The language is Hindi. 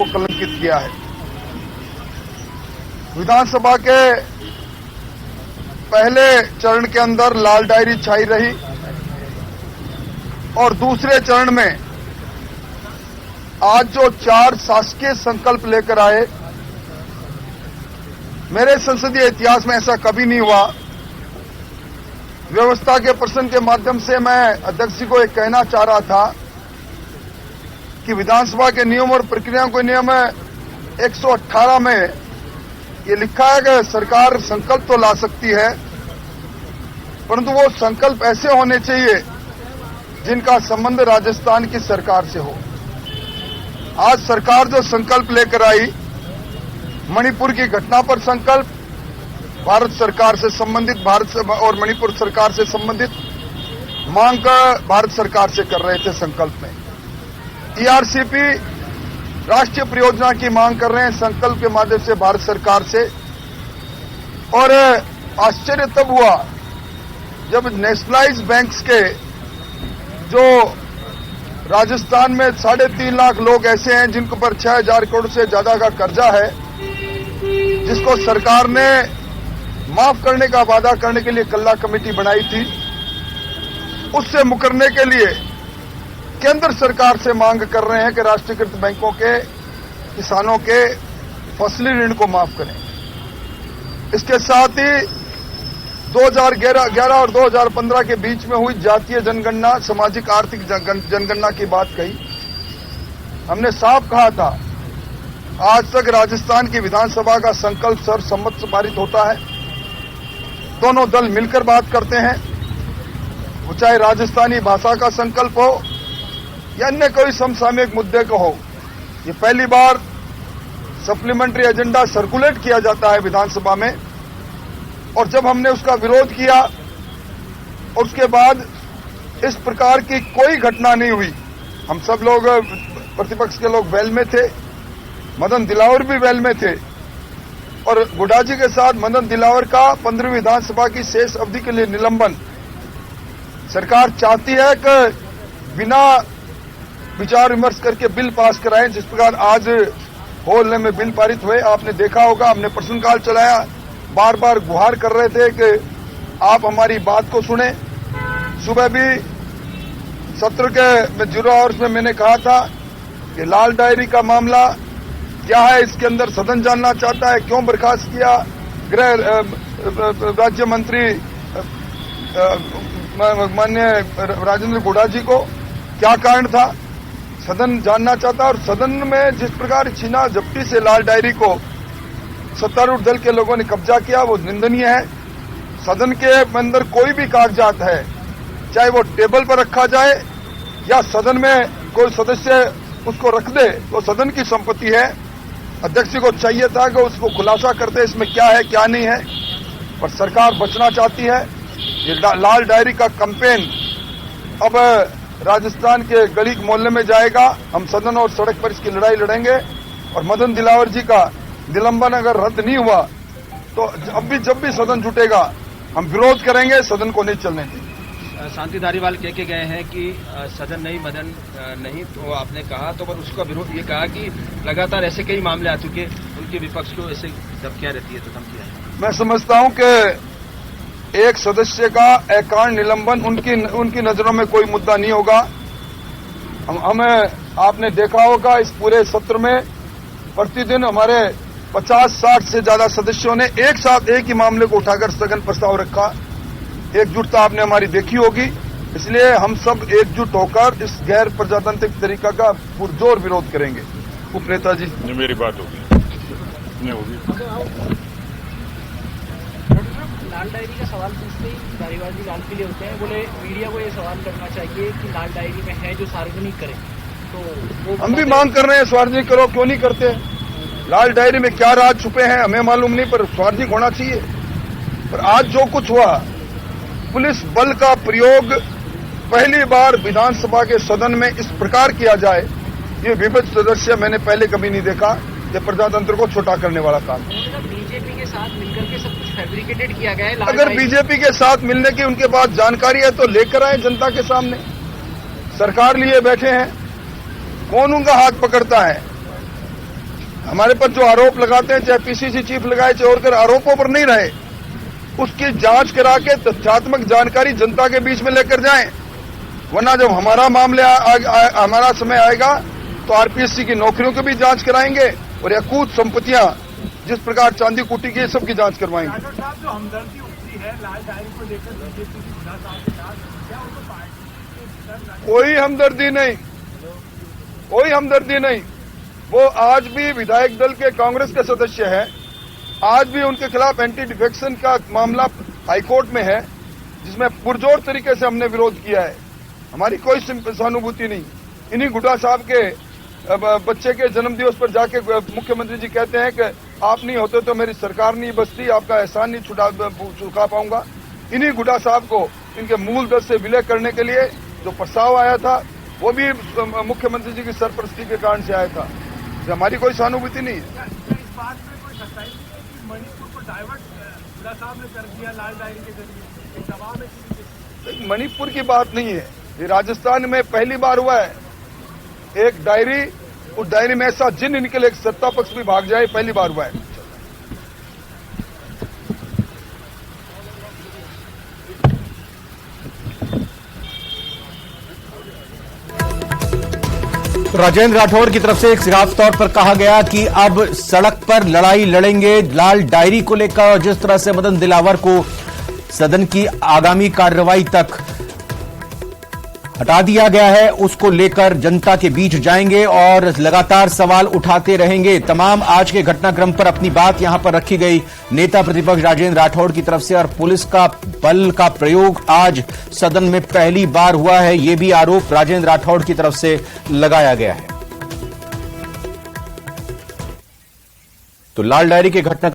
कलंकित किया है। विधानसभा के पहले चरण के अंदर लाल डायरी छाई रही और दूसरे चरण में आज जो 4 शासकीय संकल्प लेकर आए, मेरे संसदीय इतिहास में ऐसा कभी नहीं हुआ। व्यवस्था के प्रश्न के माध्यम से मैं अध्यक्ष जी को एक कहना चाह रहा था कि विधानसभा के नियम और प्रक्रिया को नियम 118 में ये लिखा है कि सरकार संकल्प तो ला सकती है, परंतु वो संकल्प ऐसे होने चाहिए जिनका संबंध राजस्थान की सरकार से हो। आज सरकार जो संकल्प लेकर आई, मणिपुर की घटना पर संकल्प, भारत सरकार से संबंधित, भारत और मणिपुर सरकार से संबंधित मांग का भारत सरकार से कर रहे थे संकल्प में। ईआरसीपी राष्ट्रीय परियोजना की मांग कर रहे हैं संकल्प के माध्यम से भारत सरकार से। और आश्चर्य तब हुआ जब नेशनलाइज बैंक्स के जो राजस्थान में 3.5 लाख लोग ऐसे हैं जिनके ऊपर 6,000 करोड़ से ज्यादा का कर्जा है, जिसको सरकार ने माफ करने का वादा करने के लिए कल्ला कमेटी बनाई थी, उससे मुकरने के लिए केंद्र सरकार से मांग कर रहे हैं कि राष्ट्रीयकृत बैंकों के किसानों के फसली ऋण को माफ करें। इसके साथ ही 2011 और 2015 के बीच में हुई जातीय जनगणना, सामाजिक आर्थिक जनगणना की बात कही। हमने साफ कहा था, आज तक राजस्थान की विधानसभा का संकल्प सर्वसम्मत से पारित होता है। दोनों दल मिलकर बात करते हैं, वो चाहे राजस्थानी भाषा का संकल्प हो या अन्य कोई समसामयिक मुद्दे का हो। ये पहली बार सप्लीमेंट्री एजेंडा सर्कुलेट किया जाता है विधानसभा में, और जब हमने उसका विरोध किया और उसके बाद इस प्रकार की कोई घटना नहीं हुई। हम सब लोग, प्रतिपक्ष के लोग वेल में थे, मदन दिलावर भी वेल में थे, और गुडाजी के साथ मदन दिलावर का 15वीं विधानसभा की शेष अवधि के लिए निलंबन। सरकार चाहती है कि बिना विचार विमर्श करके बिल पास कराएं, जिस प्रकार आज होल में बिल पारित हुए। आपने देखा होगा, हमने प्रश्नकाल चलाया, बार बार गुहार कर रहे थे कि आप हमारी बात को सुने। सुबह भी सत्र के 0 आवर्स में मैंने कहा था कि लाल डायरी का मामला क्या है, इसके अंदर सदन जानना चाहता है, क्यों बर्खास्त किया गृह राज्य मंत्री माननीय राजेंद्र गुडाजी को, क्या कारण था, सदन जानना चाहता। और सदन में जिस प्रकार छीना झपटी से लाल डायरी को सत्तारूढ़ दल के लोगों ने कब्जा किया, वो निंदनीय है। सदन के अंदर कोई भी कागजात है, चाहे वो टेबल पर रखा जाए या सदन में कोई सदस्य उसको रख दे, तो सदन की संपत्ति है। अध्यक्ष को चाहिए था कि उसको खुलासा करते इसमें क्या है क्या नहीं है, पर सरकार बचना चाहती है। ये लाल डायरी का कैंपेन अब राजस्थान के गली मोहल्ले में जाएगा। हम सदन और सड़क पर इसकी लड़ाई लड़ेंगे, और मदन दिलावर जी का निलंबन अगर रद्द नहीं हुआ तो अब भी जब भी सदन जुटेगा हम विरोध करेंगे, सदन को नहीं चलने देंगे। शांति धारीवाल कह के गए हैं कि सदन नहीं, मदन नहीं, तो आपने कहा तो, पर उसका विरोध ये कहा कि लगातार ऐसे कई मामले आ चुके, उनके विपक्ष को ऐसे धमकियां रहती है, तो धमकियां है। मैं समझता हूं कि एक सदस्य का अकारण निलंबन उनकी नजरों में कोई मुद्दा नहीं होगा। हमें आपने देखा होगा इस पूरे सत्र में प्रतिदिन हमारे 50-60 से ज्यादा सदस्यों ने एक साथ एक ही मामले को उठाकर स्थगन प्रस्ताव रखा। एकजुटता आपने हमारी देखी होगी, इसलिए हम सब एकजुट होकर इस गैर प्रजातांत्रिक तरीका का पुरजोर विरोध करेंगे। उपनेता जी, मेरी बात होगी, नहीं होगी। लाल डायरी का सवाल पूछते ही धारीवाल जी लाल किले होते हैं, बोले मीडिया को ये सवाल करना चाहिए कि लाल डायरी में है जो सार्वजनिक करें, तो वो हम भी मांग कर रहे हैं सार्वजनिक करो, क्यों नहीं करते। लाल डायरी में क्या राज छुपे हैं हमें मालूम नहीं, पर सार्वजनिक होना चाहिए। पर आज जो कुछ हुआ, पुलिस बल का प्रयोग पहली बार विधानसभा के सदन में इस प्रकार किया जाए, ये विपक्ष सदस्य मैंने पहले कभी नहीं देखा। ये प्रजातंत्र को छोटा करने वाला काम है। बीजेपी के साथ मिलकर के सब कुछ फैब्रिकेटेड किया गया है। अगर बीजेपी के साथ मिलने की उनके पास जानकारी है तो लेकर आए जनता के सामने। सरकार लिए बैठे हैं, कौन उनका हाथ पकड़ता है। हमारे पर जो आरोप लगाते हैं, चाहे पीसीसी चीफ लगाए, चाहे और कर, आरोपों पर नहीं रहे, उसकी जांच करा के तथ्यात्मक जानकारी जनता के बीच में लेकर जाएं। वरना जब हमारा हमारा समय आएगा तो आरपीएससी की नौकरियों की भी जांच कराएंगे और अकूत संपत्तियां जिस प्रकार चांदी कुटी की सबकी जांच करवाएंगे। राठौर साहब, जो हमदर्दी उठती है लाल डायरी को लेकर बीजेपी की गुना साहब के साथ, क्या उनको पार्टी कोई हमदर्दी नहीं, कोई हमदर्दी नहीं। वो आज भी विधायक दल के कांग्रेस के सदस्य हैं, आज भी उनके खिलाफ एंटी डिफेक्शन का मामला हाईकोर्ट में है, जिसमें पुरजोर तरीके से हमने विरोध किया है। हमारी कोई सहानुभूति नहीं। इन्हीं गुड्डा साहब के बच्चे के जन्मदिवस पर जाके मुख्यमंत्री जी कहते हैं कि आप नहीं होते तो मेरी सरकार नहीं बचती, आपका एहसान नहीं चुका पाऊंगा। इन्हीं गुड्डा साहब को इनके मूल दर से विलय करने के लिए जो प्रस्ताव आया था, वो भी मुख्यमंत्री जी की सरपरस्ती के कारण से आया था। हमारी कोई सहानुभूति नहीं है। इस बात में कोई सच्चाई नहीं है कि मणिपुर को डाइवर्ट गुड्डा साहब ने कर दिया लाल डायरी के जरिए? एक दबाव है। मणिपुर की बात नहीं है, ये राजस्थान में पहली बार हुआ है। एक डायरी, उस डायरी में ऐसा जिन निकले एक सत्ता पक्ष भी भाग जाए, पहली बार हुआ है। राजेंद्र राठौड़ की तरफ से एक साफ तौर पर कहा गया कि अब सड़क पर लड़ाई लड़ेंगे लाल डायरी को लेकर, और जिस तरह से मदन दिलावर को सदन की आगामी कार्रवाई तक हटा दिया गया है, उसको लेकर जनता के बीच जाएंगे और लगातार सवाल उठाते रहेंगे। तमाम आज के घटनाक्रम पर अपनी बात यहां पर रखी गई नेता प्रतिपक्ष राजेंद्र राठौड़ की तरफ से, और पुलिस का बल का प्रयोग आज सदन में पहली बार हुआ है, यह भी आरोप राजेंद्र राठौड़ की तरफ से लगाया गया है। तो लाल डायरी के घटना